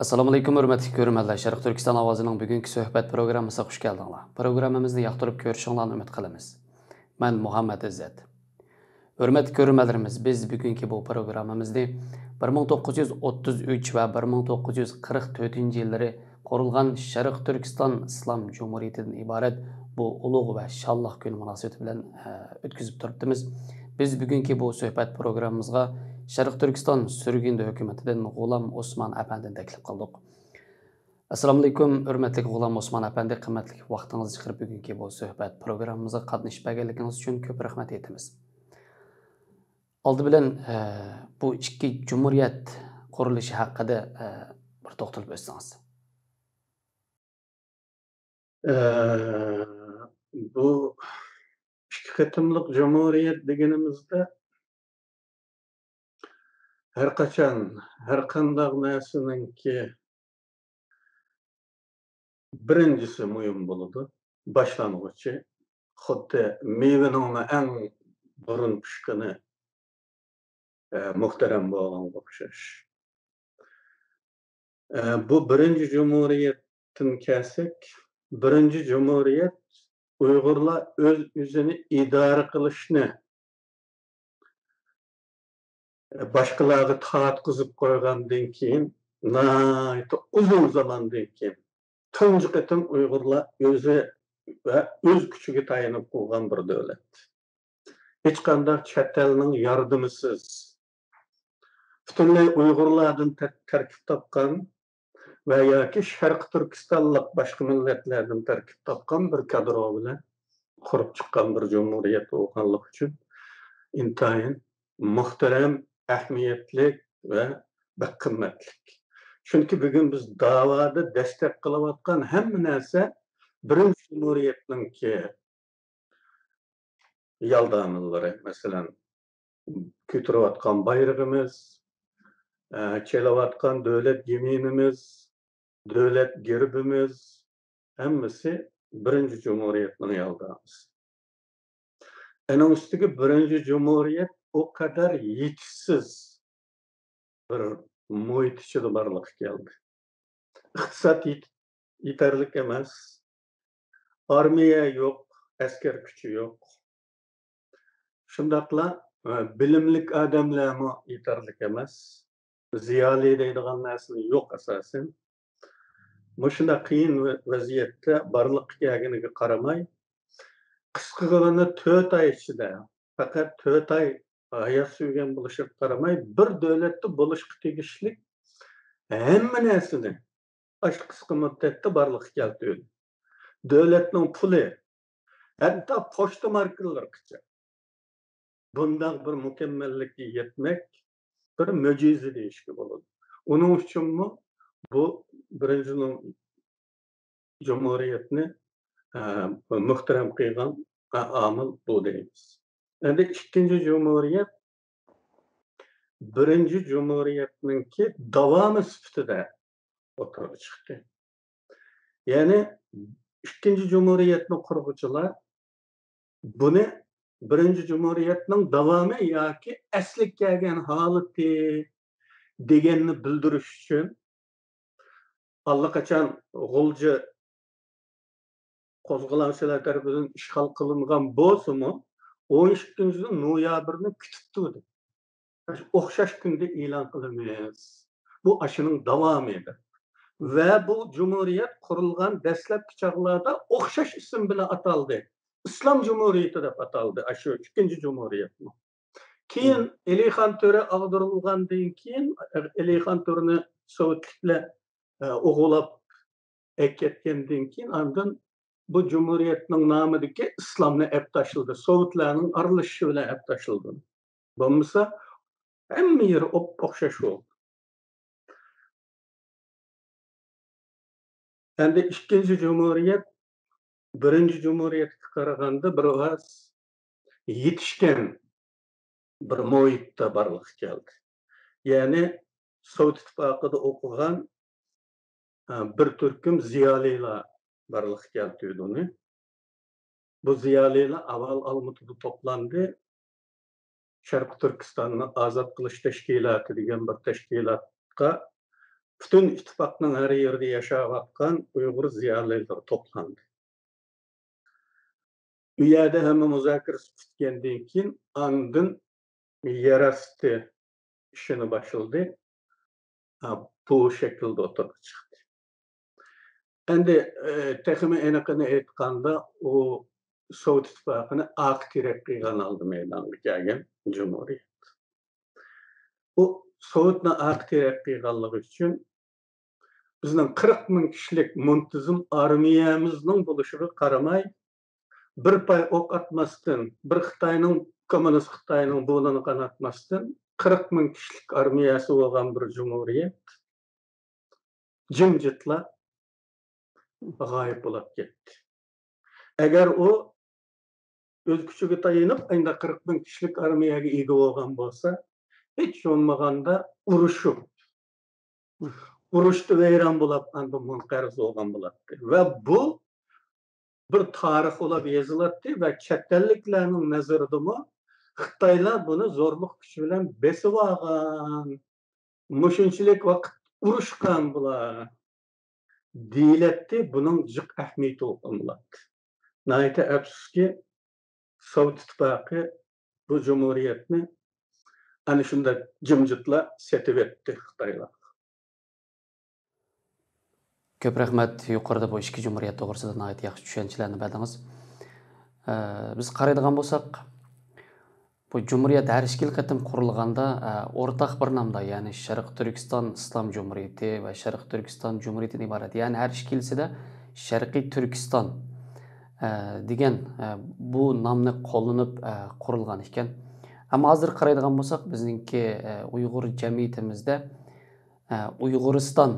Assalomu alaykum, hurmatli ko'ruvchilar. Sharq Turkiston ovozining bugungi suhbat programmasiga xush keldinglar. Programmamizni yoqtirib ko'rishinglarni umid qilamiz. Men Muhammad Izzat. Hurmatli ko'ruvchilarimiz, biz bugungi bu programmamizni 1933 va 1944-yillari qurilgan Sharq Turkiston Islom Jumhuriyatidan iborat bu ulug' va shonliq kun munosabati bilan o'tkazib turibmiz. Biz bugungi bu suhbat programmamizga Sharq Turkiston Sürgün hukumatidan G'ulam Osman Efendi'ni taklif qildik. Assalomu alaykum, hurmatli G'ulam Osman Efendi, qimmatli vaqtingizni chiqarib bugungi bu suhbat programmamizga qatnashib berganligingiz uchun ko'p rahmat aytamiz. Oldi bilan bu ikki jumhuriyat qurilishi haqida bir to'xtalib o'tsangiz. Bu ikki qatimliq jumhuriyat deganimizda har qachon har qanday narsaninki birinchisi muhim bo'ladi. Boshlang'ichi xuddi mevaning eng burun pishgani muhtaram bo'lganga o'xshash. Bu birinchi jumhuriyatdan kelsak, birinchi jumhuriyat Uyg'urlar o'zini idora qilishni boshqalarga tortqizib qo'ygandan keyin, uzun zamondan keyin tunji qatim Uyg'urlar o'zi va o'z kuchiga tayanib qurgan bir davlat. Hech qanday chet elning yordamisiz butunlay Uyg'urlardan tarkib topgan va yoki Sharq Turkistonlik boshqa millatlardan tarkib topgan bir kadro bilan qurib chiqqan bir jumhuriyat bo'lganligi uchun intayin muhtaram, ahamiyatli va qimmatli. Chunki bugun biz da'voda destek qilayotgan hamma narsa birinchi jumhuriyatninki yaldamlari, masalan, ko'tarayotgan bayrog'imiz, chelayotgan davlat yeminimiz, davlat gerbimiz hammasi birinchi jumhuriyatning yaldamisi. Ana ustiga birinchi jumhuriyat o kadar yetishsiz bir muhit ichida borliqqa keldi. Iqtisod yetarli emas, armiya yo'q, askar kuchi yo'q. Shundaqla bilimlik odamlarmi yetarli emas, ziyoli deydigan narsa yo'q asosan. Mushunda qiyin vaziyatda borliqqa kelganiga qaramay, qisqagina 4 oy ichida, faqat 4 oy hayot sürgan bo'lishga qaramay, bir davlatda bo'lishga tegishli hamma narsani shu qisqa muddatda borliqqa keltirdi. Davlatning puli, hatto pochta markalarigacha bundan bir mukammallikka yetmek bir mo'jiza deyishga bo'ladi. Uning uchunmi bu birinchi jumhuriyatni muhtaram qilgan omil bu deymiz. Endi ikkinchi jumhuriyat birinchi jumhuriyatninki davomi sifatida o'tirib chiqdi. Ya'ni ikkinchi jumhuriyatni qurg'uvchilar buni birinchi jumhuriyatning davomi yoki asli kelgan holati deganni bildirish uchun allaqachon g'ulji qo'zg'olonchilar tomonidan ishg'ol qilingan bo'lsa-mu, 12 noyabrni kutib turdi. O'xshash kunda e'lon qilamiz. Bu ashuning davomi edi. Va bu jumhuriyat qurilgan dastlabki chog'larda o'xshash ism bilan ataldi. Islom Jumhuriyati deb ataldi, shu ikkinchi jumhuriyat. Keyin Elixon To'ra ag'darilgandan keyin Elixon To'rani sovetliklar o'g'irlab ketgandan keyin ondan bu jumhuriyatning nomidagi islomni olib tashladi. Sovetlarning aralashishi bilan olib tashladi. Bo'lmasa hamma yeri o'xshash bo'ldi. Endi ikkinchi jumhuriyat birinchi jumhuriyatga qaraganda biroz yetishgan bir muhitda borliqqa keldi. Ya'ni Sovet ittifoqida o'qigan bir turkum ziyolilar borliqqa keltirdi uni. Bu ziyolilar avval Olmaotada to'plandi. Sharq Turkistonni ozod qilish tashkiloti degan bir tashkilotga bütün ittifakның her yerde yaşap atkan Uygur ziyarlıları toplandı. Bu yerde hemen müzakeresi bitkendan keyin andın yerastı işini başladı. Bu şekilde oturup çıktı. Endi texmi enaqini aytganda o Sovet İttifakını ak terakki aldı meydanga kelgen Cumhuriyet. Bu Sovetni ak terakki üçün bizning 40 ming kishilik muntazam armiyamizning bo'lishiga qaramay bir pay o'q atmasdan, bir Xitoyning kommunist Xitoyning bo'ynini qanatmasdan 40 ming kishilik armiyasi bo'lgan bir Cumhuriyet jimjitla g'oyib bo'lib ketdi. Agar u öz kuchiga tayanib, ayda 40 ming kishilik armiyaga ega bo'lgan bo'lsa, hech bo'lmaganda urushda vayron bo'lib, anda munqarz bo'lgan bo'ladi. Va bu bir tarix bo'lib yoziladi va chet elliklarning nazaridami Xitoylar buni zo'rlik kuchi bilan besib olgan, mushunchalik vaqt urushgan bular deyiladi. Buning jiq ahamiyati bo'ladi. Nayta afsuski Sovet İttifakı bu Cumhuriyetni ana shunda jimjitla setib etdi Xitoylar. Köp rahmat yuqorida bu ikki Cumhuriyet to'g'risida nihoyat yaxshi tushunchalarni berdingiz. Biz qaraydigan bo'lsak, bu Cumhuriyet her ikki qatim qurilganda o'rtaq bir nomda, ya'ni Sharq Turkiston Islom Cumhuriyeti va Sharq Turkiston Cumhuriyetidan iborat. Ya'ni her ikkilisida Sharqiy Turkiston degan bu nomni qo'llanib qurilgan ekan. Ammo hozir qaraydigan bo'lsak, bizningki Uyg'ur jamiyatimizda Uyg'uriston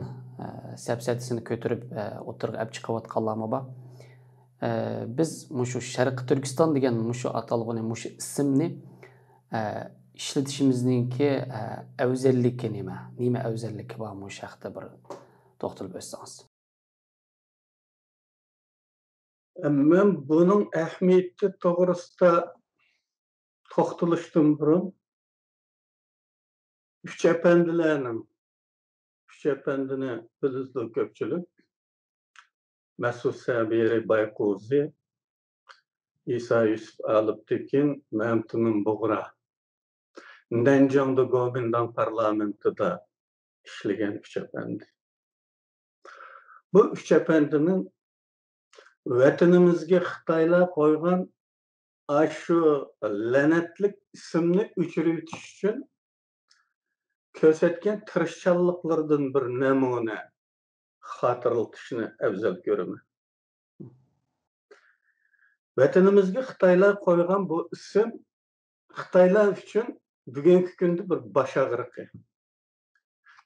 safsatisini ko'tarib o'tirib olib chiqayotganlarmi bor. Biz mushu Sharq Turkiston degan mushu atalg'ini, mushu ismni ishlatishimizningki afzalligi nima? Nima afzalligi bor mushu haqda bir to'xtalib o'tsangiz. Men buning ahamiyati to'g'risida to'xtalishdan burun üç efendini bilizli ko'pchilik Mesut Sabiri Bayquzi, İsa Yusuf Aliptekin, Mehmet'in Buğra, Nanjang'da Gomindan parlamentida ishlagan üç efendi. Bu üç efendinin vatanimizga Xitoylar qo'ygan shu la'natlik ismni o'chirib o'tish uchun ko'rsatgan tirishchanliklaridan bir namuna xotirlatishni afzal ko'raman. Vatanimizga Xitoylar qo'ygan bu ism Xitoylar uchun bugungi kunda bir bosh og'riqi.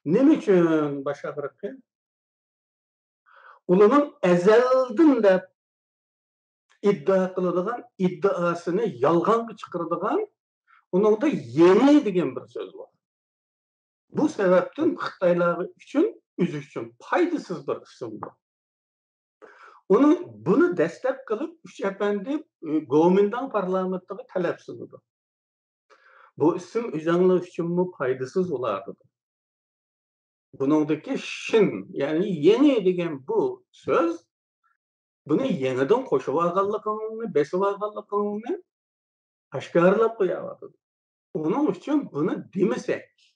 Nima uchun bosh og'riqi? Ularning azaldan deb iddia qiladigan iddaosini yolg'onga chiqaradigan, uningda yeni degan bir so'z bor. Bu sebepten Xitoylar uchun o'zi uchun foydasiz bir ism bu. Bunu destek kılıp üç efendi Gomindan parlamentoga talep sundu. Bu isim üzerine için mu faydasız olardı. Bunundaki şin, yani yeni degan bu söz, bunu yeniden koşup alganlıkını, besip alganlıkını aşkarlap koyardı. Onun için bunu demesek.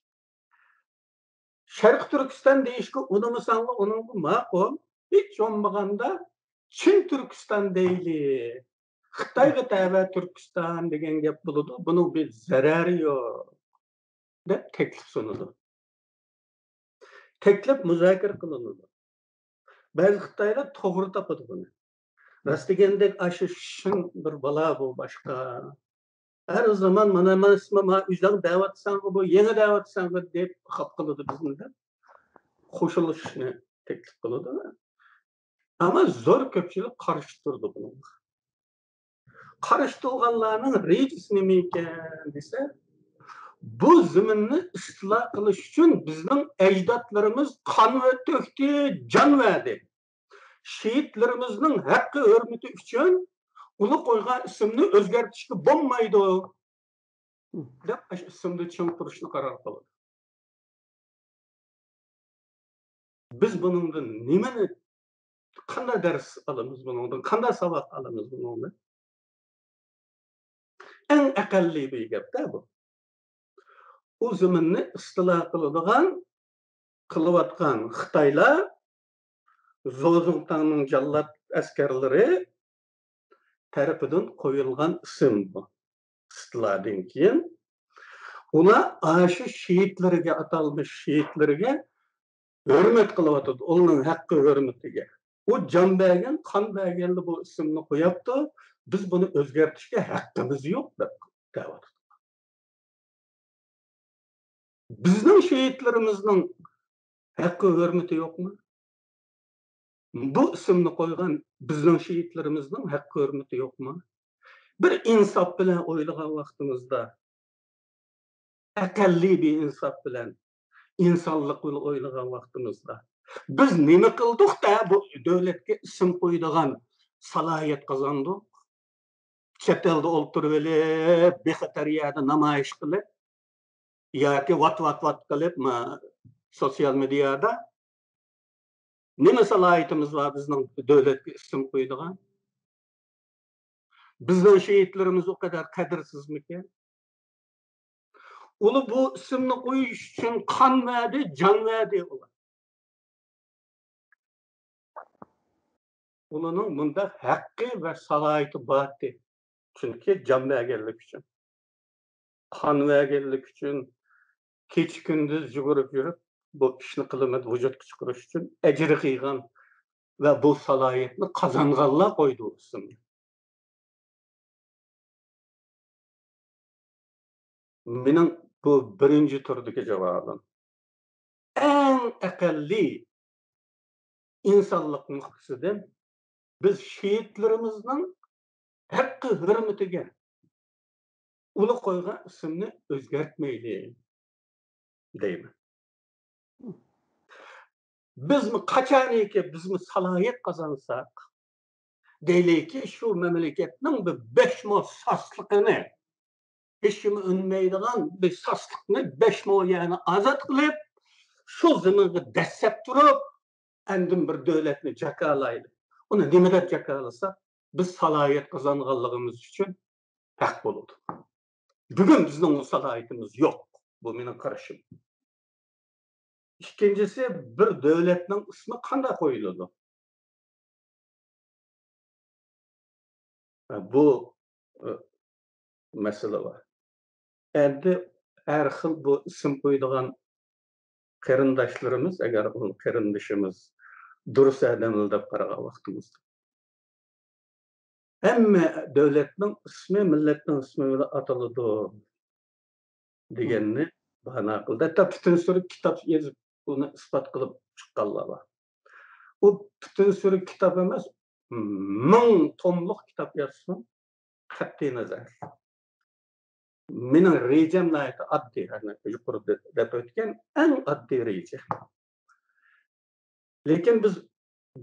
Sharq Turkiston deyishga unimisanmi, uning ma'qul, hech bo'lmaganda Chin Turkiston deyli. Xitoyga tava Turkiston degan gap bo'ladi. Buning bir zarari yo'q deb taklif sunildi. Taklif muzokara qilindi. Ba'zi Xitoylar to'g'ri topadi buni. Rost degandek shu shin bir balo bu boshqa. Her zaman mana üzden davet sanki bu yeni davet sanki deb xat qiladi bizda. Qo'shilishni taklif qiladi. Ama zo'r ko'pchilik qarshi turdi bunga. Qarshi turganlarning rejisi nima ekan desa, bu zaminni istilo qilish uchun bizning ajdodlarimiz qon va to'kdi, jon verdi. Şehitlerimizning haqqi hurmati uchun uni qo'ygan ismni o'zgartirishga bo'lmaydi deb ismni tushuntirishni qaror qildi. Biz bunundan nimeni, qanday ders alamiz bunundan, qanday sabaq alamiz bunundan? Eng aqalli bir gap-da bu. O zamanni istilo qilayotgan Xitoylar, Zozintangning jallod askarlari tarafidan qo'yilgan ism bu. İstilodan keyin ular aşı şehitlarga, atalmış şehitlarga hürmet qilyotdi, ularning haqqi hurmatiga. O jon bergan, qon berganlar bu ismni qo'yapti. Biz buni o'zgartirishga haqqimiz yo'q deb deyapti. Bizning şehitlarimizning haqqi hurmati yo'qmi? Bu ismni qo'ygan bizning şehitlarimizning haqqi hurmati yo'qmi? Bir insof bilan o'ylagan vaqtimizda, aqalli bir insof bilan, insonlik bilan o'ylagan vaqtimizda biz nima qildik-da bu davlatga ism qo'yadigan salohiyat qozondik? Chet elda o'ltirib olib, bexatar yerda namoyish qilib yoki vat qilib sosyal medyada nima salohiyatimiz var bizning davlatga ism qo'yadigan? Bizning şehitlerimiz o kadar qadrsizmikan? Ular bu ismni qo'yish uchun qon verdi, jon verdi ular. Ularning bunda haqqi va salohiyati bor. Chunki jon berganlik uchun, qon berganlik uchun, kecha kunduz yugurib yurib bu ishni qilaman vujudga chiqarish uchun ajr qilgan va bu salohiyatni qozonganlar qo'ydi u ismni. Mening bu birinchi turdagi javobim. Eng aqalli insonlik nuqtasidan biz şehitlerimizning haqqi hurmatiga ular qo'ygan ismni o'zgartmaylik deyman. Bizmi qachoniki bizmi salohiyat qozonsak, deylikki shu mamlakatning bir 5 mo sosliqini, hech kim unmaydigan bir sosliqni 5 mo yani ozod qilib, shu zaminga dastlab turib, andin bir davlatni jakalaydi. Uni nima deb jakalasak, biz salohiyat qozonganligimiz uchun haq bo'ladi. Bugun bizning salohiyatimiz yo'q. Bu mening qarashim. İkincisi, bir davlatning ismi qanday qo'yiladi? Bu masala var. Endi har xil bu ism qo'yadigan qarindoshlarimiz, agar u qarindoshimiz durust adamlar deb qaragan vaqtimizda. Hamma davlatning ismi millatning ismi bilan ataladi deganni bahona qildi. Hatto butun suri kitob yozib buni isbot qilib chiqqanlar bor. U butun suri kitob emas, 1000 tomliq kitob yozsin, qat'iy nazar. Mening rejam oddiy, yuqorida deb o'tgan eng oddiy reja. Lekin biz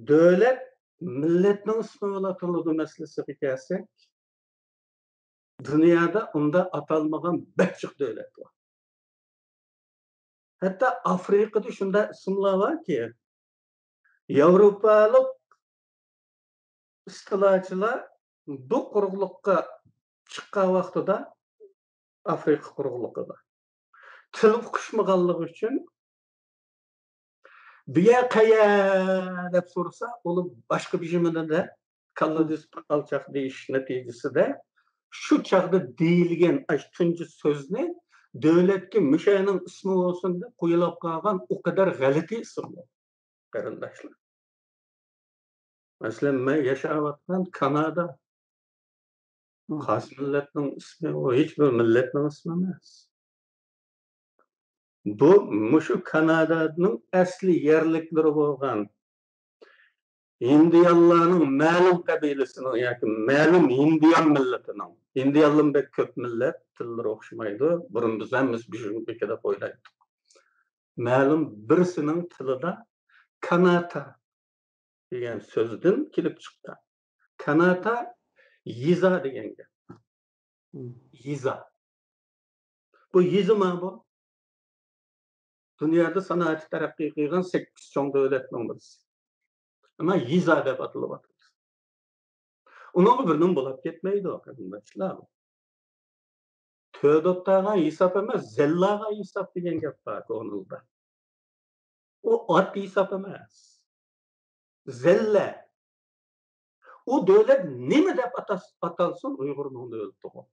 davlat millatning ismi bilan ataladi masalasiga kelsak, dunyoda unda atalmagan barcha davlat bor. Hatto Afrikada shunday ismlar borki, Yevropalik istilochilar bu quruqlikqa chiqqan vaqtida Afrika quruqligida til uqishmaganligi uchun biya qaya deb so'rasa, uni boshqa bir jumlada kalladis alçaq deyish natijasida shu chaqda deyilgan tunji so'zni davlatga mushaning ismi bo'lsin deb qo'yilib qolgan o kadar g'alati ismlar. Qarindoshlar. Masalan, men yashayotgan Kanada xos millatning ismi, o hech bir millatning ismi emas. Bu mushu Kanadaning asli yerliklari bo'lgan Hindiyanlarning ma'lum qabilasini yoki ma'lum Hindiyan millatining. Hindiyanlar bek ko'p millat, tillari o'xshamaydi. Burun biz hammamiz bekada o'ylaydik. Ma'lum birisining tilida Kanata degan so'zdan kelib chiqqan. Kanata yiza degan gap. Yiza. Bu yiza ma bu? Dünyada sanayeti terakki kılgan 8 çoğun devletinin birisi. Ama yiza dep atılıp atılır. Onun birinin bulup ketmeydi o kadındaşlar. Tödöttağa hesap emas, zellağa hesap degan gap bar konulda. O at hesap emas. Zella. O devlet nime dep atalsın Uygur'un devleti o.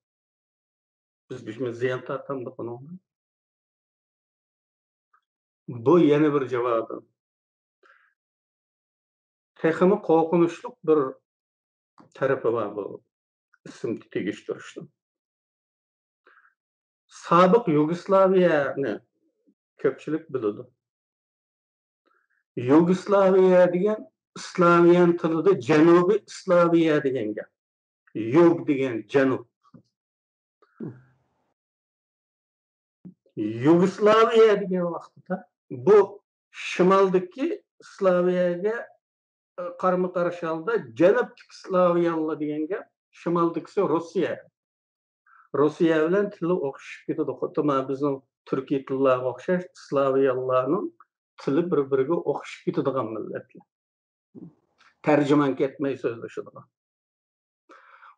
Biz ziyan tartandık onun. Bu yeni bir cevabı. Tekimi korkunçluk bir tarafı var bu isim tegiştirişin. Sabık Yugoslavya'ni köpçülük biladi. Yugoslavya degan İslamiyan tilida Janubiy Slaviya degan gap. Yug degan janub. Yugoslavya degan vaqtda bu shimoldagi Slaviyaga qarama-qarshi holda janubdagi Slaviyalar degan gap, shimoldagisi Rossiya. Rossiya bilan tili o'xshashib ketadi. Xuddi mana bizning turkiy tillarga o'xshash Slaviyalarning tili bir-biriga o'xshashib ketadigan millatlar. Tercüman ketmey sözleşidigan.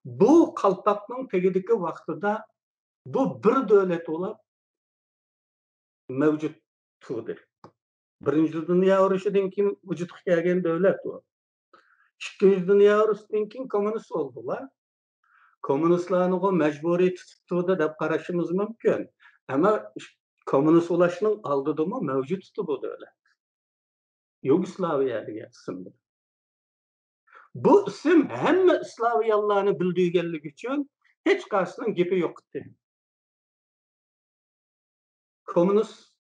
Bu Qalpaqning tegidagi vaqtida bu bir davlat bo'lib mavjud turdi. Birinchi dunyo urushidan keyin vujudga kelgan davlat bu. Ikkinchi dunyo urushidan keyin kommunist bo'ldilar. Kommunistlarni o majburiy tutibdi deb qarashimiz mumkin. Ama kommunist bo'lishning oldidami mavjuddi bu davlat. Yugoslaviya degan ismdir. Bu isim hamma Slaviyalarni bildirganligi uchun hech qaysining gapi yo'q edi. Komünist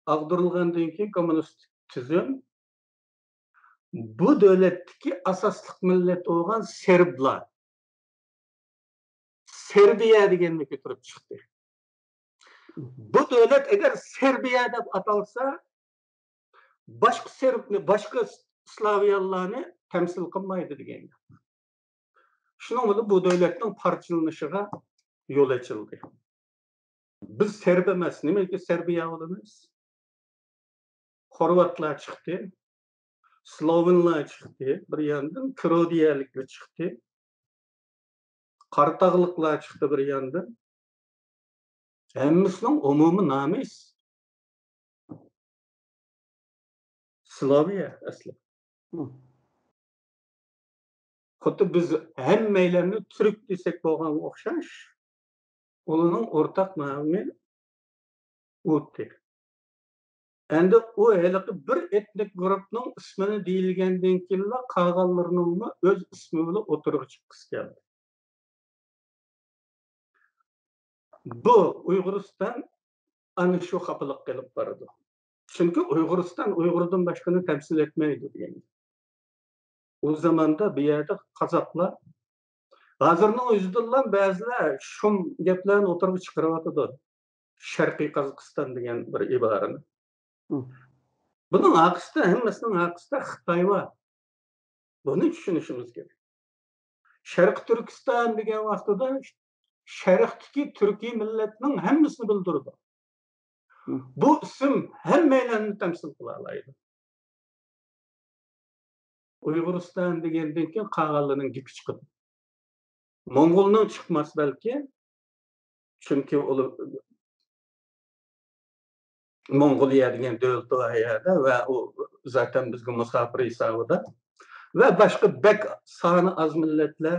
ag'darilgandan keyin kommunist tizim bu davlatdagi asosli millat bo'lgan serblar Serbiya deganni ko'tarib chiqdi. Bu davlat agar Serbiya deb atalsa boshqa serbni, boshqa Slaviyalarni temsil qilmaydi degan. Shuning bilan bu davlatning parchalanishiga yo'l ochildi. Biz serb emas, nimaga Serbiya bo'lamiz? Xorvatlar chiqdi, Slovenlar chiqdi, bir yandan Krodiyaliklar chiqdi, Qartag'liqlar chiqdi bir yandan. Hammasining umumiy nomi Slaviya asli. Xuddi biz hammaylarni Türk desek bo'lgan o'xshash, ularning o'rtaq nomi o'tdi. Endi u haliqi bir etnik guruhning ismini deyilgandan keyin qolganlarning o'z ismi bilan o'tirib chiqqisi keldi. Bu Uyg'uriston ana shu xafalık qilib boradi. Chunki Uyg'uriston Uyg'urdan boshqani temsil etmaydi degan. O zamanda bu yerda qozoqlar hozirning o'zidan ba'zilar shum gaplarni o'tirib chiqaryotdi. Sharqiy Qozog'iston degan bir iborani. Bunun aqsida, hammasining aqsida Xitoy var. Buni tushunishimiz kerak. Sharq Turkiston degan vaqtida sharqdagi turkiy millatning hammasini bildirdi. Bu ism hammalarni temsil qila oladi. Uyg'uriston degandan keyin qolganlarning gapi chiqadi. Mong'olning chiqmas balki. Chunki ular Mongoliya degan davlat bor yerda va u zaten bizga musofir hisobida va boshqa bek soni az millatlar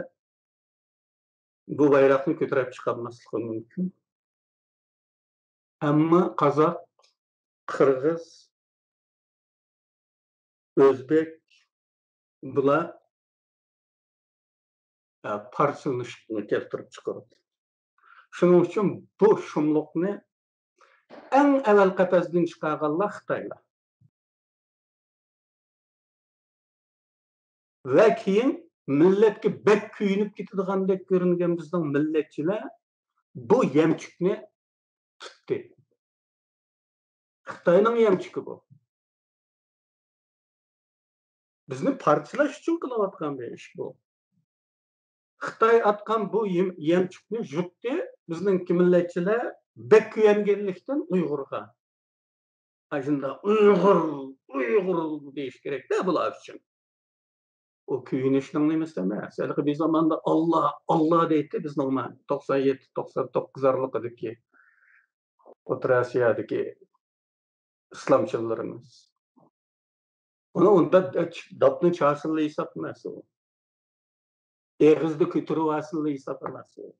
bu bayroqni ko'tarib chiqarmasligi mumkin. Ammo qozoq, qirg'iz, o'zbek bular parchalanishni keltirib chiqaradi. Shuning uchun bu shumliqni eng avval qafasdan chiqarganlar Xitoylar. Va keyin millatga bek kuyinib ketadigandek ko'ringan bizning millatchilar bu yamchukni tutdi. Xitoyning yamchuki bu. Bizni parchalash uchun qilayotgan bir ish bu. Xitoy atgan bu yamchukni jutdi bizning millatchilar bek kuyanganlikdan Uyg'urga. Aşında Uygur, Uygur deyiş gerek de bular için. O köyünüşnüň nemesi emas. Elki bir zamanda Allah, Allah deydi biz normal 97-99 aralykdaki Orta Asya'daki İslamçylarymız. Onu onda dapny çarşyly hesaplamaz o. Eğizdi kütürü asılı hesaplamaz o.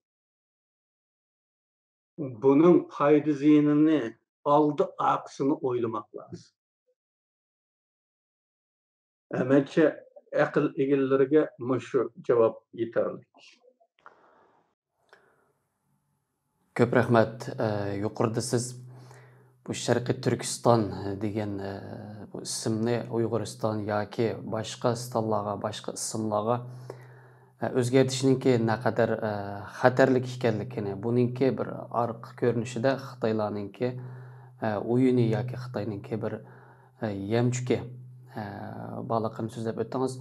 Bunun fayda ziynini aldı aksyny oýlamak lazım. Emençe akıl egillerige muşu cevap yeterli. Köp rahmat. Yuqorida siz bu Şerqi Türkistan degen bu isimni Uyg'uriston yoki boshqa stallarga, boshqa ismlarga özgertişninki naqadar xatarlik ekanligini, buningki bir arq ko'rinishida Xitoylarninki o'yini yoki Xitoyninki bir yamchuki borligini so'zlab o'tdingiz.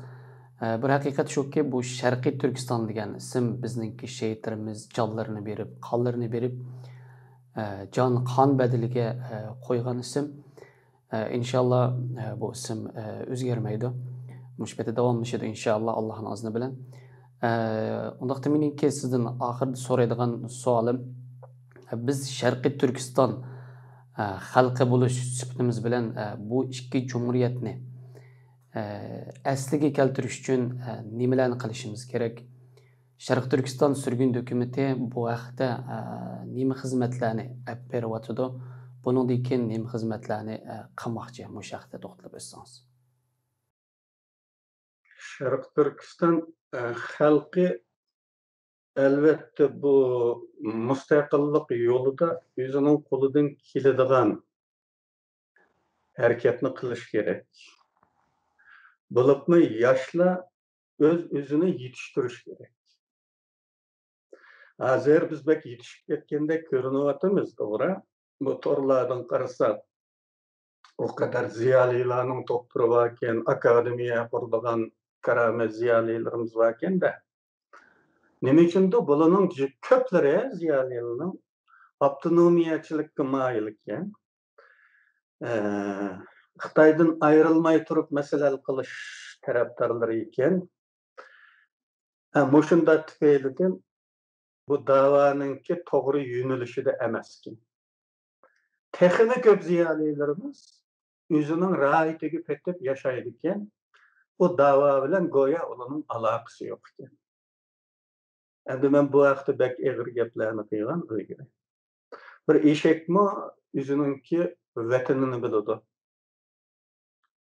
Bir haqiqat shuki, bu Sharqiy Turkiston degan ism bizningki shehitlarimiz jonlarini berib, qonlarini berib, jon qon badaliga qo'ygan ism. İnşallah bu ism o'zgarmaydi. Mushbeti davomlashadi inşallah Allohning izni bilan. Undaqda meningki sizdan oxirida so'raydigan savolim, biz Sharqiy Turkiston xalqi bo'lish sifatimiz bilan bu ikki jumhuriyatni asliga keltirish uchun nimalarni qilishimiz kerak? Sharq Turkiston sürgün dokumenti bu haqda nima xizmatlarni olib beryotidi? Buningdan keyin nima xizmatlarni qilmoqchi? Mush haqda to'xtalib o'tsangiz. Şarkı Türkistan halkı elbette bu müstakillik yolunda özünün kuludan kilediğen hareketini kılış gerek. Bulup mu yaşla özünü yetiştiriş gerek. Hazır biz bek yetişip ketkende görünüyatımız doğru. Bu torlardan karısak o kadar ziyalilarının topuru varken, akademiye kurduğun karamet ziyalilerimiz varken de nime üçin de bularning köpleri ziyalilarning avtonomiyachilikka mayil ekan. Xitoydan ayrılmay turib masala qilish tarafdorlari ekan. Mushunda tufaylidan bu da'voninki to'g'ri yo'nalishida emas ekan. Texmi ko'p ziyolilarimiz o'zining raitiga petib yashaydi ekan. Bu da'vo bilan go'yo ularning aloqasi yo'q ekan. Endi men bu haqda bek eg'ir gaplarni qilgan o'yga. Bir eshakmi o'zininki vatanini biladi.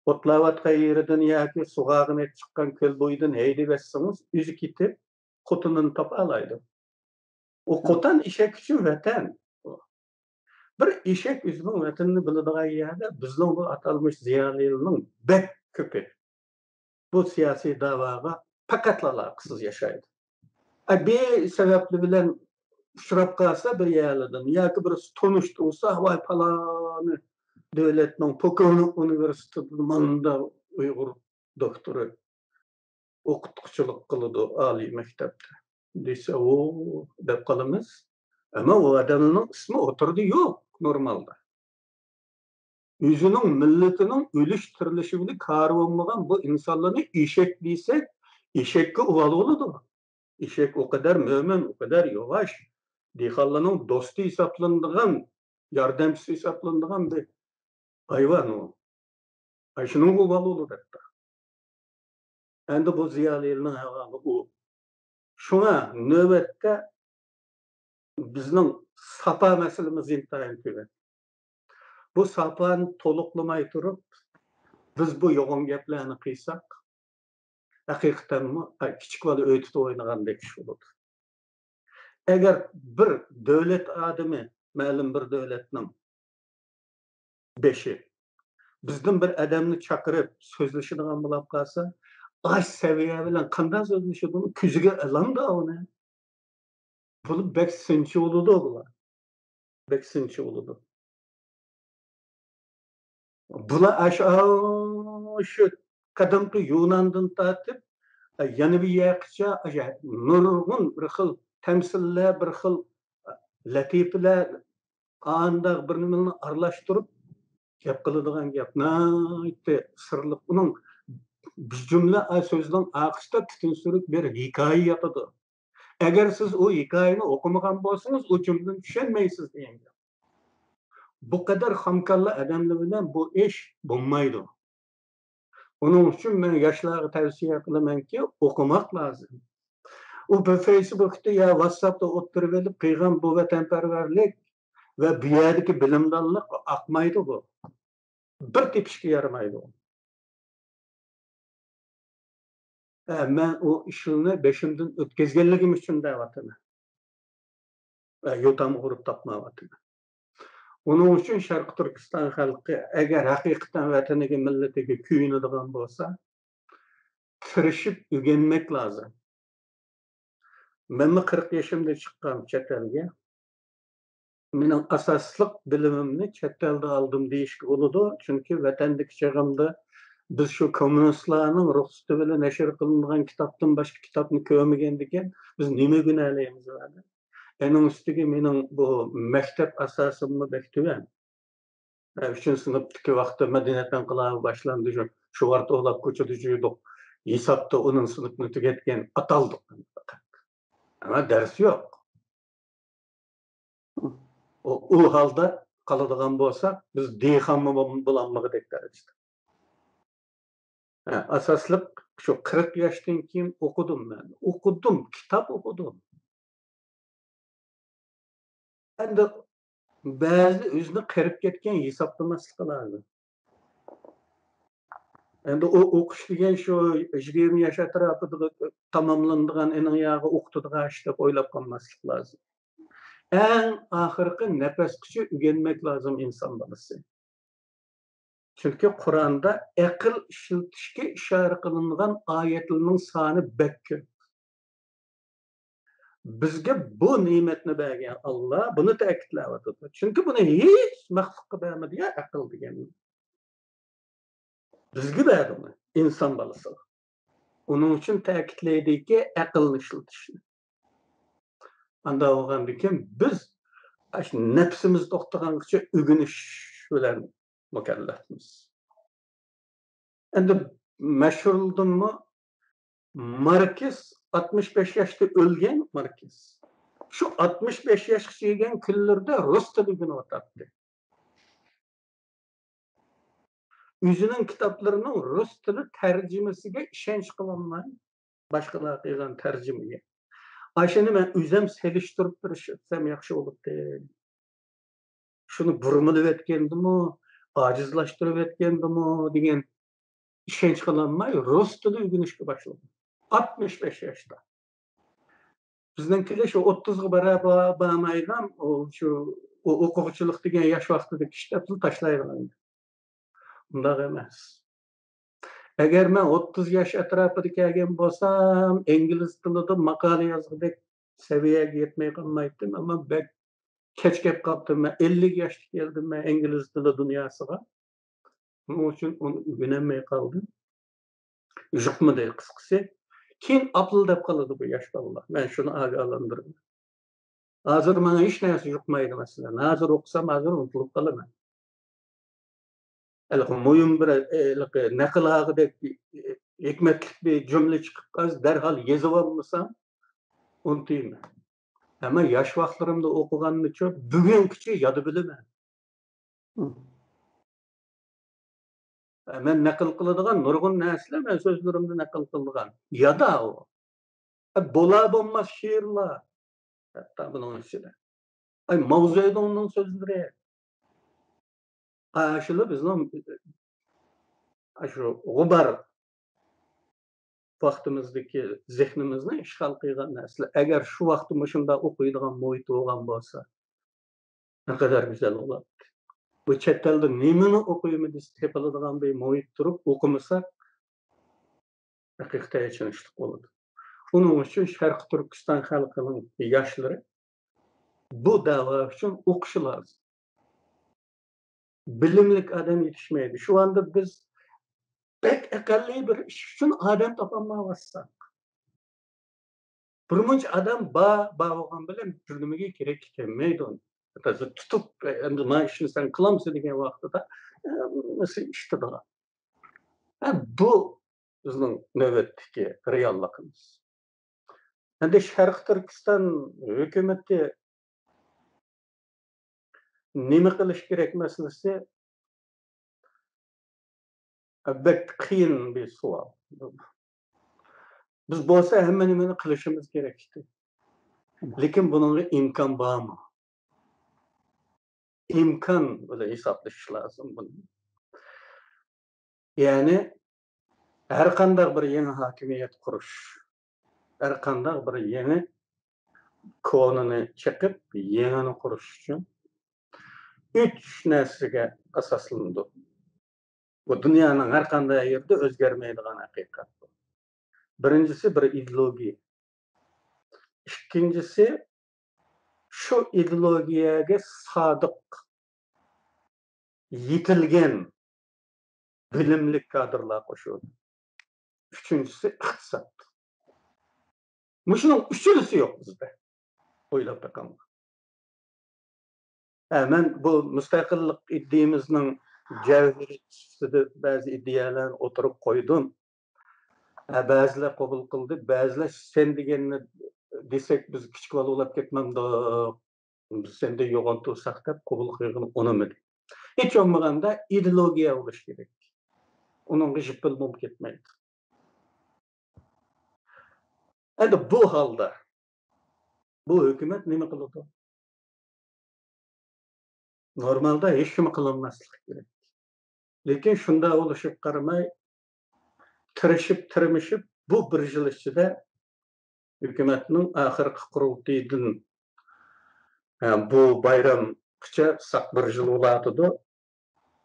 Otlavatqa yeridan yoki sug'og'ini chiqqan ko'l bo'yidan haydab etsangiz, o'zi ketib, qo'tinini topalaydi. O qo'tan eshak uchun vatan. Bir eshak o'zining vatanini biladigan yerda bizning bu atalmish ziyolilarning bek ko'pi bu siyosiy da'voga faqat aloqasiz yashaydi. Bir sababli bilan uchrab qolsa bir yerlardan yoki bir tanishdi bo'lsa, voy paloni devletning Pokovnik universitetida manda Uyg'ur doktori o'qituvchilik qiladi oliy maktabda. Desa, o deb qolamiz. Ama o adamning ismi o'tirdi yo'q normalda. O'zining millatining o'lish tirilishi bilan kari bo'lmagan bu insonlarni eshak desak, eshakka uvol bo'ladi. Eshak o kadar mo'min, o kadar yavaş. Dehqonlarning do'sti hisoblanadigan, yordamchisi hisoblanadigan bir hayvon o. Shuning uvol bo'ladi hatto. Endi bu ziyolilarning havoli u. Şuna növbette bizning sapa meselemiz intayin követ. Bu sapani toluqlamay turib, biz bu yo'g'on gaplarni qilsak, haqiqatanmi kichik bola o'tib o'ynagandek ish bo'ladi. Agar bir davlat odami, ma'lum bir davlatning beshi bizdan bir odamni chaqirib so'zlashadigan bo'lib qolsa, aş seviye bilan qanday so'zlashadi uni ko'ziga ilanda uni. Bu bek sinchi bo'ladi bular. Bek sinchi bo'ladi. Bular şu qadimki Yunandan tortib yana bir yoqcha nurg'un bir xil tamsillar, bir xil latifalar andaq bir nimani aralashtirib gap qiladigan gap nihoyatda sirliq. Uning bir jumla so'zning aqishda tutun surib bir hikoya yotadi. Agar siz o hikoyani o'qimagan bo'lsangiz, o jumlani tushunmaysiz degan gap. Bu kadar hamkarlı adamlar bilan bu ish bo'lmaydi. Onun uchun men yoshlarga tavsiya qilamanki, o'qimoq lozim. U bu Facebook'ta ya WhatsApp'ta o'tirib olib qilgan bu vatanparvarlik va bu yerdagi bilimdonlik aqmaydi bu. Bir tepishga yaramaydi u. Men o ishni beshimdan o'tkazganligim uchun da'vatini. Yo'tam urib topmayapman. Onun uchun Sharq Turkiston xalqi agar haqiqatan vataniga, millatiga kuyinadigan bo'lsa, tirishib o'rganmak lozim. Men 40 yoshimda chiqqan chet elga. Mening asosliq bilimimni chet elda oldim deyishga bo'ladi, chunki vatandagi chog'imda biz shu kommunistlarning ruxsati bilan nashr qilingan kitobdan boshqa kitobni ko'rmagandikan, biz nima gunohlaymiz ularni? Onun üstüge mening bu maktab asosimni bektugan. 3-sınıftaki vaqtda madaniyat inqilobi boshlandi. Shu vaqt o'ylab ko'chada yurdik. Hisobda onun sınıfını tugatgan ataldik. Ama ders yo'q. O holda qoladigan bo'lsak, biz dehqonmi bo'lanmag'idek darajada. Asosliq shu 40 yoshdan keyin o'qidim men. O'qidim, kitob o'qidim. Endi ba'zi o'zini qirib ketgan hisoblamaslik lazım. Endi o o'qish degan shu 20 yosh atrofida tamomlanadigan ening yog'i o'qitadigan ish deb o'ylab qolmaslik lozim. Eng oxirgi nafasgacha o'rganmak lozim inson bolasi. Chunki Qur'onda aql ishlatishga ishora qilingan oyatlarning soni bek ko'p. Bizga bu ne'matni bergan Allah buni ta'kidlayapti. Chunki buni hech maxluqqa bermadi ya aql degan. Bizga berdi inson bolasi. Onun uchun ta'kidlaydiki aqlni ishlatishni. Anda bo'lgandikan biz nafsimiz to'xtagancha o'rganish bilan mukallafmiz. Endi mashhurldimmi Markes 65 yoshda o'lgan Markes. Shu 65 yoshga kelgan kunlarda rus tilini o'rgatdi. O'zining kitoblarining rus tili tarjimasiga ishonch qilolmay, boshqalar qilgan tarjimaga. Ashuni men o'zim selishtirib turishsam yaxshi bo'libdi. Shuni burmilib etgandimi, ojizlashtirib etgandimi degan ishonch qilolmay rus tili o'rganishga boshladim. 65 yoshda. Biznikilar shu 30 ga baramaydan shu o'quvchilik degan yosh vaqtida kitobni tashlaydilar. Bunday emas. Agar men 30 yosh atrofida kelgan bo'lsam, ingliz tilida maqola yozgandek saviyaga yetmay qolmaydim, ammo ben kech kelib qoldim. Men 50 yoshga keldim men ingliz tili dunyosiga. Buning uchun uni o'rganmay qoldim. Yuqmadi qisqasi. Keyin apıl deb qoladi bu yosh bolalar. Men shuni ogohlantirdim. Hozir menga hech narsa yuqmaydi masalan. Hozir o'qisam, hozir unutilib qolaman. Mo'yin bir naqlag'idek hikmatli bir jumla chiqib qolsa, darhol yozib olmasam, unutmayman. Ama yosh vaqtlarimda o'qiganimcha bugungacha yodib bilaman. Men naql qiladigan nurg'un narsalar men so'zlarimda naql qilgan. Yoda u. Bo'la bo'lmas she'rlar. Hatta buning ichida. Mao Zedongning so'zlari. Shular bizning shu g'ubar vaqtimizdagi zehnimizni ishg'ol qilgan narsalar. Agar shu vaqtda shunda o'qiydigan muhit bo'lgan bo'lsa, ne kadar güzel bo'ladi. Bu chet elda nimani o'qiymiz deb tepiladigan bir muhit turib o'qimasak, haqiqatda achinishli bo'ladi. Uning uchun Sharq Turkiston xalqining yoshlari bu da'vo uchun o'qishi lozim. Bilimlik adam yetişmeydi. Şu anda biz pek aqlli bir ish uchun adam topolmayapsak. Birmuncha adam bo'lgan bilan bir nimaga kerak kelmaydi. Tutib endi mana ishni sen qilamsan degan vaqtida Nasıl işte daha. Bu bizning navbatdagi realligimiz. Endi Sharq Turkiston hukumati nima qilish kerak masalasi bek qiyin bir savol. Biz bo'lsa hamma nimani qilishimiz kerak edi. Lekin bunga imkon bormi? İmkan bilan hisoblash lozim buni. Ya'ni har qanday bir yangi hokimiyat qurish, har qanday bir yangi konini chiqib, yangini qurish uchun 3 narsaga asoslanadi. Bu dunyoning har qanday yerda o'zgarmaydigan haqiqat. Birincisi bir ideologiya. İkincisi şu ideologiyaga sodiq yetilgan bilimli kadrlar qo'shildi. Üçüncüsü iqtisod. Mushuning uchinchisi yo'q bizda. O'ylab baqaman. Men bu mustaqillik iddiamizning javhari ustida ba'zi iddialar o'tirib qo'ydim. Ba'zilar qabul qildi, ba'zilar sen deganni desak biz kichik valolab ketmamdi. Biz senda yo'g'on tursak deb qabul qilgan unamadi. Hech olmaganda ideologiya bo'lish kerak. Uningga jipil mumkin ketmaydi. Endi bu holda bu hukumat nima qiladi? Normalda hech nima qilinmasligi kerak. Lekin shunda bo'lishib qaramay tirishib bu bir yil ichida hukumatning oxirgi qurultaydan bu bayramgacha saq bir yil bo'ladi.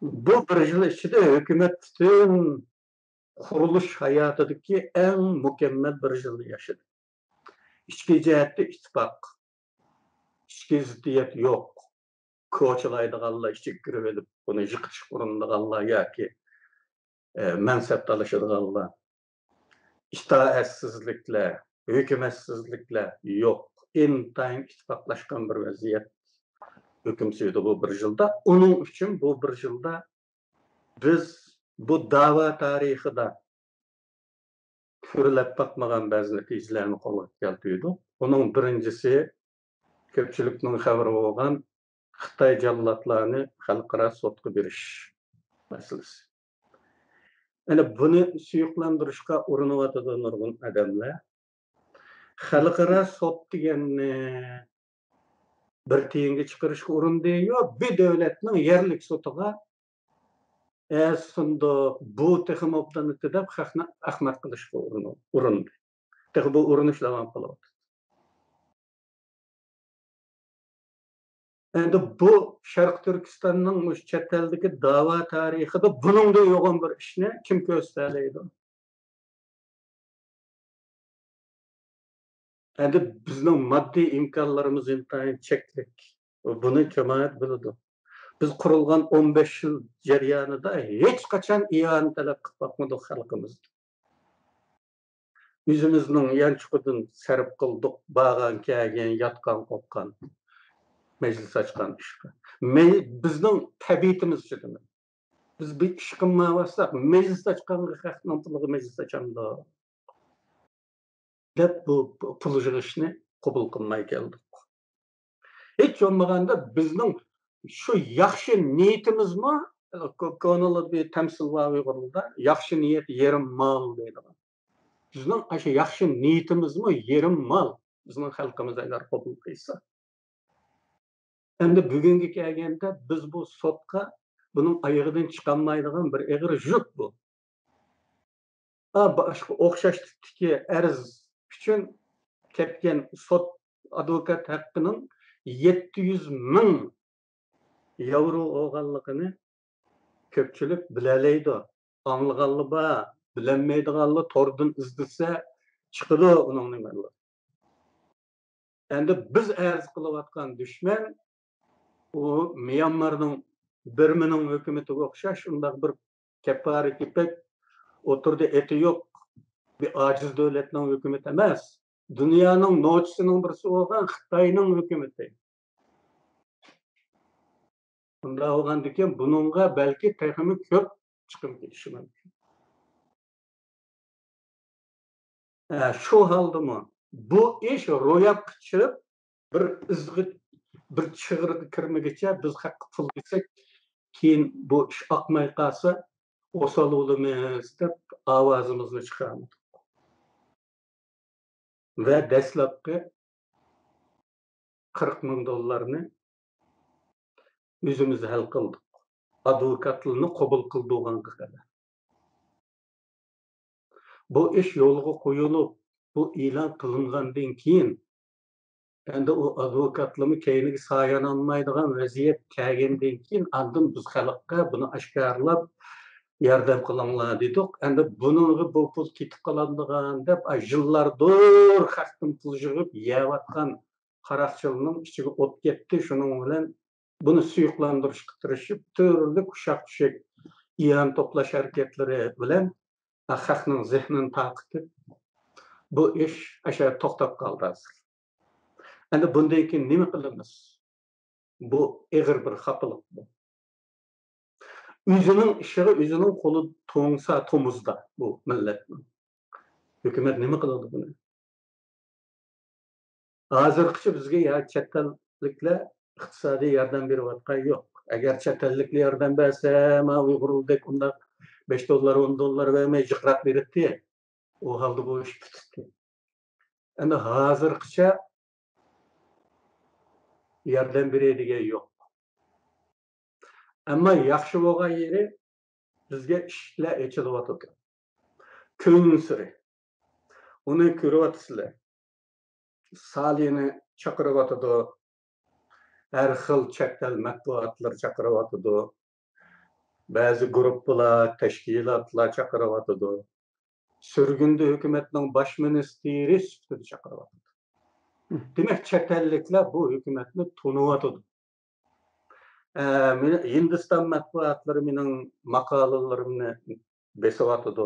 Bu bir yil ichida hukumat bütün qurilish hayotidagi eng mukammal bir yilni yashadi. Ichki jihatda ittifoq, ichki ziddiyat yo'q. Ko'chalaydiganlar ichiga kirib olib, buni yiqitish urindiganlar yoki mansab talashadiganlar, itoatsizliklar, hukumatsizliklar yo'q. Intayin ittifoqlashgan bir vaziyat hukm sürdü bu bir yılda. Onun için bu bir yılda biz bu dava tarixida ko'rilib bakmagan bazı neticelerni qo'lga keltirdik. Onun birincisi ko'pchilikning xabari bo'lgan Xitoy jallatlarni xalqaro sudga berish masalasi. Yani bunu suyuqlantirishga urinyotadi nurg'un odamlar. Xalqaro sud deganni bir tiyinga chiqarishga urindi yo bir davlatning yerlik sudiga bu texim obdanıtı deb xalqni ahmaq qilishga urindi. Bu urinish davom qilyapti. Endi bu Sharq Turkistonning chet eldagi da'vo tarixida buningda yo'g'on bir ishni kim ko'rsalaydi? Endi bizning moddiy imkonlarimiz intayin cheklik. Buni jamoat biladi. Biz qurilgan 15 yil jarayonida hech qachon iyon talab qilib boqmadik xalqimizga. Yüzümüzün yançıqıdan sarf qildik, bağan, kelgan, yotgan, qo'rqqan, meclis açgan ishqa. Bizning tabiatimiz shunday. Biz bir ish qilmayotsak, meclis ochganga xalqning puliga meclis ochamiz. Deb bu pul yig'ishni qabul qilmay keldik. Hech bo'lmaganda bizning shu yaxshi niyatimizmi, ko'ngilda bir tamsil va Uyg'urlarda yaxshi niyat yerim mal deydi. Bizning aşı yaxshi niyatimizmi yerim mal bizning xalqimiz agar qabul qilsa. Endi bugunga kelganda biz bu sotqa buning oyog'idan chiqolmaydigan bir og'ir yuk bu. Boshqa o'xshash tipdagi arz uchun ketgan sot advokat haqqining 700 ming yevro olganligini ko'pchilik bilalaydi. Anlaganlar bor, bilinmaydiganlar tordan izlasa chiqadi uning nimalar. Endi biz arz qilayotgan dushman u Myanmarning Birmaning hukumatiga o'xshash undaq bir kapari kipek o'tirdi eti yo'q bir aciz davlatning hukumati emas. Dunyoning nochisining birisi bo'lgan Xitoyning hukumati. Bunda olgandaki bununla belki tekimi köp çıkım gelişi mümkün. Şu halda mı? Bu iş royap çıkıp bir ızgıt bir çığırdı kirmegeçe biz hakkı pul desek keyin bu iş akmay kalsa osal olumuz dep avazımızı çıkardık. Ve deslapkı 40 bin dollarını yüzümüzü hal kıldık. Advokatlığını kabul kıldığın kadar. Bu iş yolga koyulup bu ilan kılıngandan keyin endi o advokatlığımı keyinigi sayanalmaydigan vaziyet kelgenden keyin andan biz halkka bunu aşkarlap yardam kılanglar dedik. Endi bunun bu pul ketip kalandigan dep yıllardır halktan pul yığıp yeyatgan qarakçılının içige ot ketdi. Şunun bilen bunu suyuklandırışga tirişip türlü kuşak düşek ilan toplaş hareketleri bilen halkның zihnini taqitip bu iş aşağı toktap kaldı hazır. Endi bundan keyin nima qilamiz? Bu egir bir xapalık bu. Üzünün işığı, üzünün kolu toğunsa tomuzda bu milletnin. Hükümet nima qiladi buni? Hazırqıcha bizga ya chet elliklar iqtisodiy yordam berayotgan yo'q. Agar chet elliklar yordam bersa, ma Uyg'urdek unda 5 dollar, 10 dollar vermey jiqrab beradi. O halda bu iş bitdi. Endi hazırqıcha yordam beradigan yo'q. Ammo yaxshi bo'lgan yeri bizga ishlar echilyotdi. Kun siri. Uni ko'ryapsizlar. Salini chaqiryotdi. Har xil chet el matbuotlar chaqiryotdi. Ba'zi guruhlar, tashkilotlar chaqiryotdi. Sürgünde hükümetinin baş ministeri sifatida chaqiryotdi. Demek chet elliklar bu hükümetni tunuyotidu. Hindiston matbuotlari mening maqolalarimni besyapti.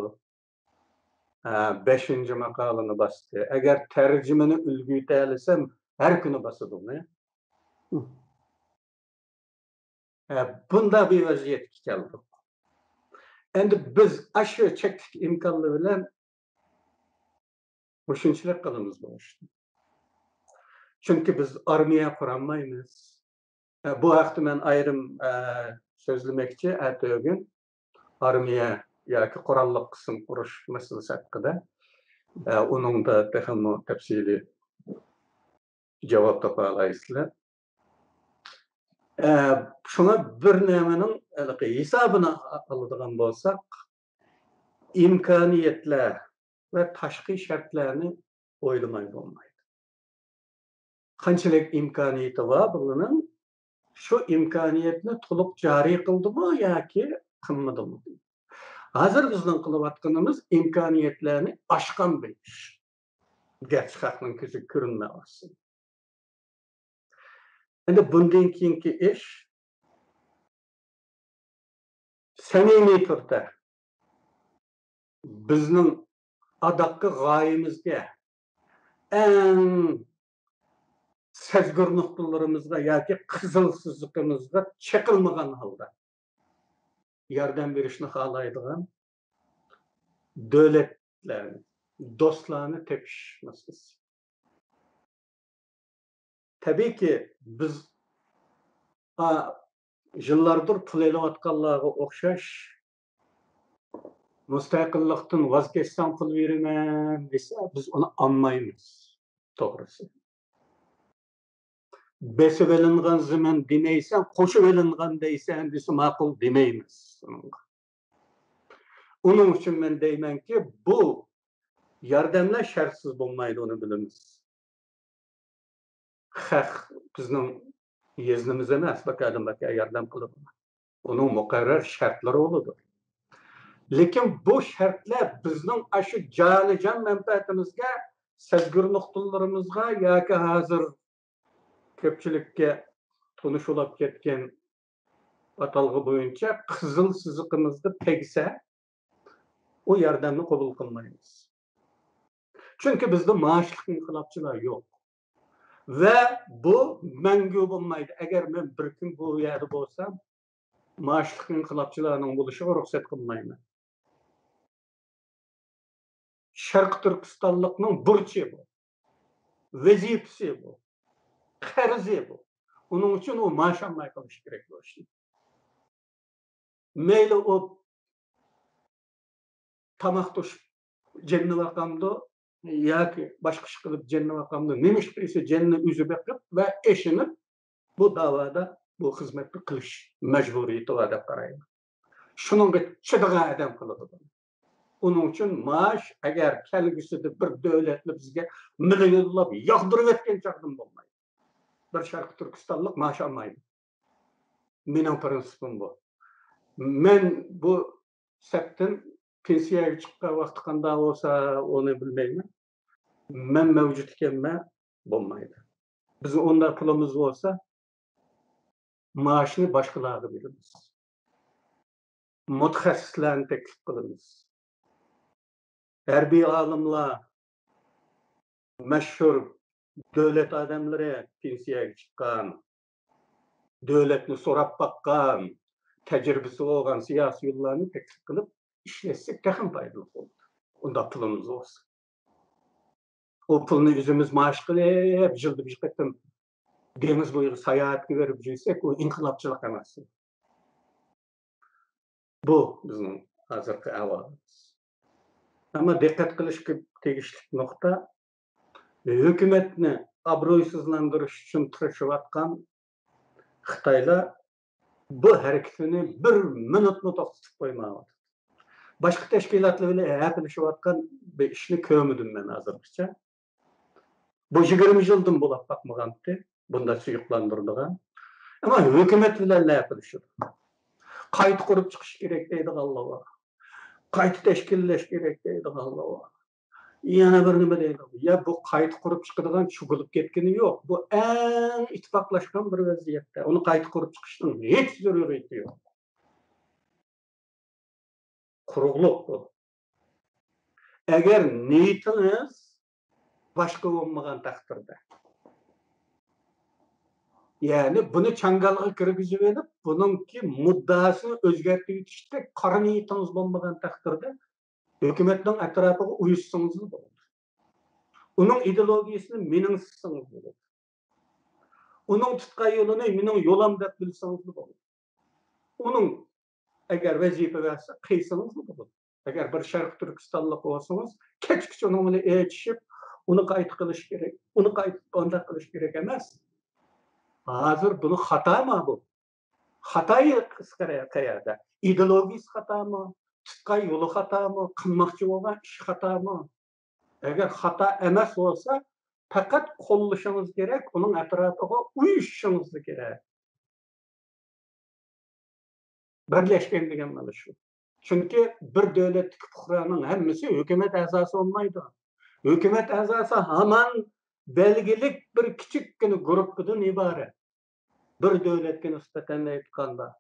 5. maqolani bastı. Eğer tercümeni ülgüte alsam her günü basıdım. Bunda bir vaziyet geldi. Endi biz aşı çektik imkanlı bilen muşunçilik kılımız bu işte. Çünkü biz armiya kuramayız. Bu hafta ben ayrım sözlemekçi ertesi armiya yoki qurolli qism qurish masalasi haqida onun da daha tafsili cevap topa olaysizlar. Şuna bir nemenin hesabını aladigan bo'lsak, imkoniyatlar ve tashqi shartlarni o'ylamay bo'lmaydi. Qanchalik imkoniyati bor buning, shu imkoniyatni to'liq joriy qildimi yoki qilmadimi? Hozir bizning qilayotganimiz imkoniyatlarni oshgan bir ish. Gerçi xalqning ko'ziga ko'rinmay olsin. Endi bundan keyingi ish samimiy turda bizning adaqqa g'oyamizga eng sezgir nuqtalarimizga yoki qizil siziqimizga chekilmagan holda yordam berishni xohlaydigan davlatlarni, do'stlarni tepish masalasi. Tabii ki biz yıllardır pul elayotganlarga o'xshash mustaqillikdan voz kechsam pul beraman desa biz uni olmaymiz. To'g'risi. Besib elingan zaman demeysen, qo'shib elingan deysen desa ma'qul demaymiz. Onun için ben deyman ki bu yordamlar shartsiz bo'lmaydi, uni bilamiz. Haq bizning yeznimiz emas, bakadan baka yordam qilib. Onun muqarrar shartlari bo'ladi. Lekin bu shartlar bizning aşı jonijon manfaatimizga, sezgir nuqtalarimizga yoki hozir ko'pchilikka tunishulab ketgan atalgı boyunca qizil siziqimizni tegsa, o yordamni qabul qilmaymiz. Çünkü bizde maaşlık inqilobchilar yo'q. Ve bu mangu bo'lmaydi. Agar men bir kun bu yerda bo'lsam, maaşlık inqilabçılarning bo'lishiga ruxsat qilmayman. Sharq Turkistonlikning burchi bu, vazifasi bu, qarzi bu. Uning uchun u maash olmay qilish kerak bu ishni. Mayli u tamoq to'shib jenni vaqamdi yoki boshqa ish qilib jenni vaqamdi nima ish qilsa jenni o'zi beqib va ishini bu da'voda bu xizmatni qilish majburiyati bor deb qarayman. Shuningga chidagan odam qiladi. Onun uchun maash agar kelgusida bir davlatni bizga millionlab yog'dirib etgan chaqdim bo'lmaydi. Bir Sharq Turkistonlik maash olmaydi. Mening prinsipim bu. Men bu sapdan pensiyaga chiqqan vaqti qanday bo'lsa, onu bilmayman. Men mavjud ekanman bo'lmaydi. Biz onda pulimiz bo'lsa, maaşını boshqalarga beramiz. Mutaxassislarni taklif qilamiz. Harbiy olimlar, mashhur davlat odamlari pensiyaga chiqqan, davlatni so'rab baqqan, tajribasi bo'lgan siyosiylarni taklif qilib ishlatsak texim foydali bo'ladi. Unda pulimiz olsa. O pulni o'zimiz maash qilib, yilda bir qatam dengiz bo'yiga sayohatga berib yursak, u inqilobchilik emas. Bu bizning hozirgi ahvolimiz. Ama dikkat qilishga tegishli nuqta, hukumatni obro'sizlantirish uchun tirishayotgan Xitoylar bu harakatini bir minutni to'xtatib qo'ymayapti. Boshqa tashkilotlar bilan haqlashayotgan bir ishni ko'rmadim men hozirgacha. Bu 20 yildan bo'lib bakmagandi, bunda suyuqlandirdigan. Ama hukumat bilan haqlashadi. Qayta qurib chiqish kerak deydiganlar bor. Qayta tashkillash kerak deydiganlar bor. Yana bir nima deydi? Ya bu qayta qurib chiqadigan cho'g'ilib ketgani yo'q. Bu eng ittifoqlashgan bir vaziyatda. Uni qayta qurib chiqishning hech zaruriyati yo'q. Quruqliq bu. Agar niyatiniz boshqa bo'lmagan taqdirda. Yani bunu çangalga kirgizib edip, bununki muddasını o'zgartirib yetishda qara niyatiniz bo'lmagan taqdirda hukumatning atrofiga uyushsangiz bo'ladi. Uning ideologiyasini meningizsangiz bo'ladi. Uning tutgan yo'lini mening yo'lam deb bilsangiz bo'ladi. Uning agar vazifa bersa qiysangiz bo'ladi. Agar bir Sharq Turkistonlik bo'lsangiz, kechgacha uning bilan etishib, uni qayta qilish kerak. Uni qayta qonda qilish kerak emas. Hazır bunu hata mı bu? Hatayı kıskaraya ideologisi hata mı? Tutkan yolu hata mı? Kılmakçı olan iş hata mı? Eğer hata emas olsa fakat kollaşınız gerek, onun etrafına uyuşuşunuz gerek. Birleşken degen mana şu. Çünkü bir devletlik fuqaranın hemmisi hükümet azası olmaydı. Hükümet azası hemen belgilik bir küçükkene grupdan ibaret. Bir devletke nisbeten aytganda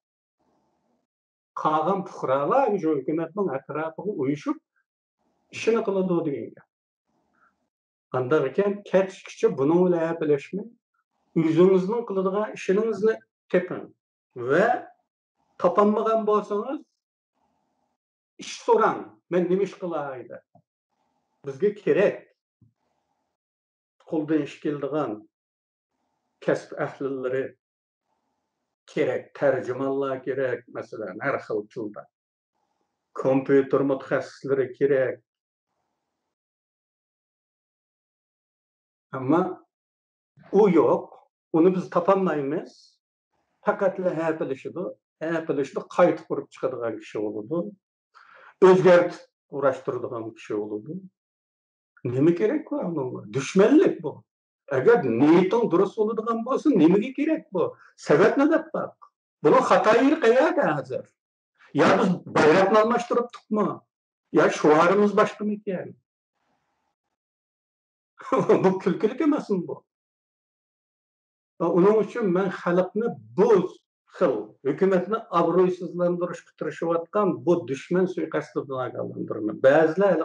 qolgan fuqarolar o'sha hukumatning atrofiga uyushib ishini qiladi degan. Qanday ekan kechgacha buni bilan bilishmay, o'zingizning qiladigan ishingizni teping va topolmagan bo'lsangiz ish so'rang. Men nima ish qilay deb. Bizga kerak qo'ldan ish keladigan kasb ahlilari kerak, tercümanlar gerek, mesela her xil tilda. Kompüter mutaxassislari kerak. Ama o yok. Onu biz topolmaymiz. Faqatla haqilishdi qayta qurib chiqadigan kishi bo'ladi. O'zgartib uğraştıradigan kishi bo'ladi. Nima kerak bu? Düşmanlik bu. Agar niyating durust bo'ladigan bo'lsa, nimaga kerak bu? Sabab nima bak? Bunun hatayı qayerda hozir? Ya biz bayroqni almashtiribdikmi? Ya shuarimiz boshqami ekan? Bu kulkilik emasmi bu? Onun uchun men xalqni bu xil hukumatni obro'sizlantirishga tirishayotgan bu dushman suiqasdi bilan ogohlantiraman. Ba'zilar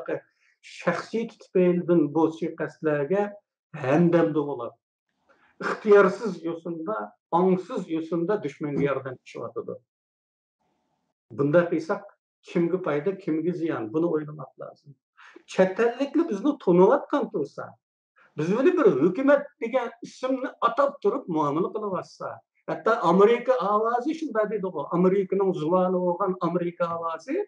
shaxsiy tufaylidan bu suiqasdlarga hamdamda bo'ladi. İxtiyarsız yosunda, angsız yosunda düşmanga yordam qilishyapti. Bunda qilsak kimga foyda, kimga ziyon? Buni o'ylamoq lozim. Chet elliklar bizni tanıyotgan tursa, biz buni bir hukumat degan ismni atab turib muomala qilyapsa, hatto Amerika ovozi shunday deydi-ku, Amerikaning zuvoni bo'lgan Amerika ovozi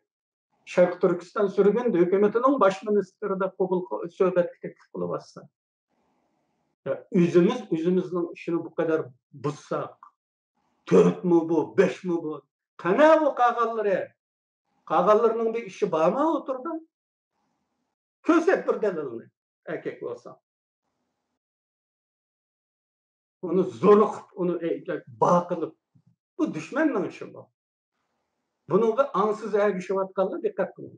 Sharq Turkiston surgun hukumatining bosh ministri deb qabul suhbatga taklif qilyapsa. O'zimizning ishini bu qadar buzsak, 4 mu bu, 5 mu bu? Qana bu qag'allari? Qag'allarning bir ishi bormi o'tirdi? Ko'rsat bir dalilni. Erkak bo'lsa. Onu zo'riqib, uni boqilib. Bu dushmanning ishi bu. Bunga ansiz ergishayotganlar diqqat qiling.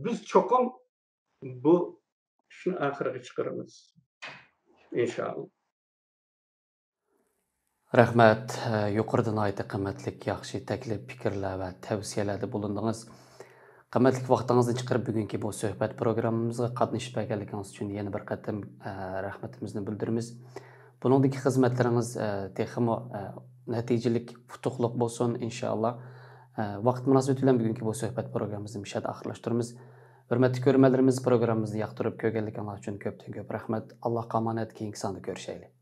Biz cho'qim bu ishni oxiriga chiqaramiz. İnşallah. Rahmat, yuqoridan aytdi qimmatlik yaxshi taklif, fikrlar va tavsiyalarda bulundingiz. Qimmatli vaqtingizni chiqarib bugungi bu suhbat programmamizga qatnashib berganligingiz uchun yana bir qatam rahmatimizni bildiramiz. Buningdagi xizmatlaringiz texmo natijalik, futuqliq bo'lsin inshaalloh. Vaqt munosabati bilan bugungi bu suhbat programmamizni mishad oxirlashtiramiz. Hurmatli ko'ruvchilarimiz, programmamizni yoqtirib ko'rganligingiz uchun ko'pdan ko'p rahmat. Allohga omonat, keyingi sonda ko'rishaylik.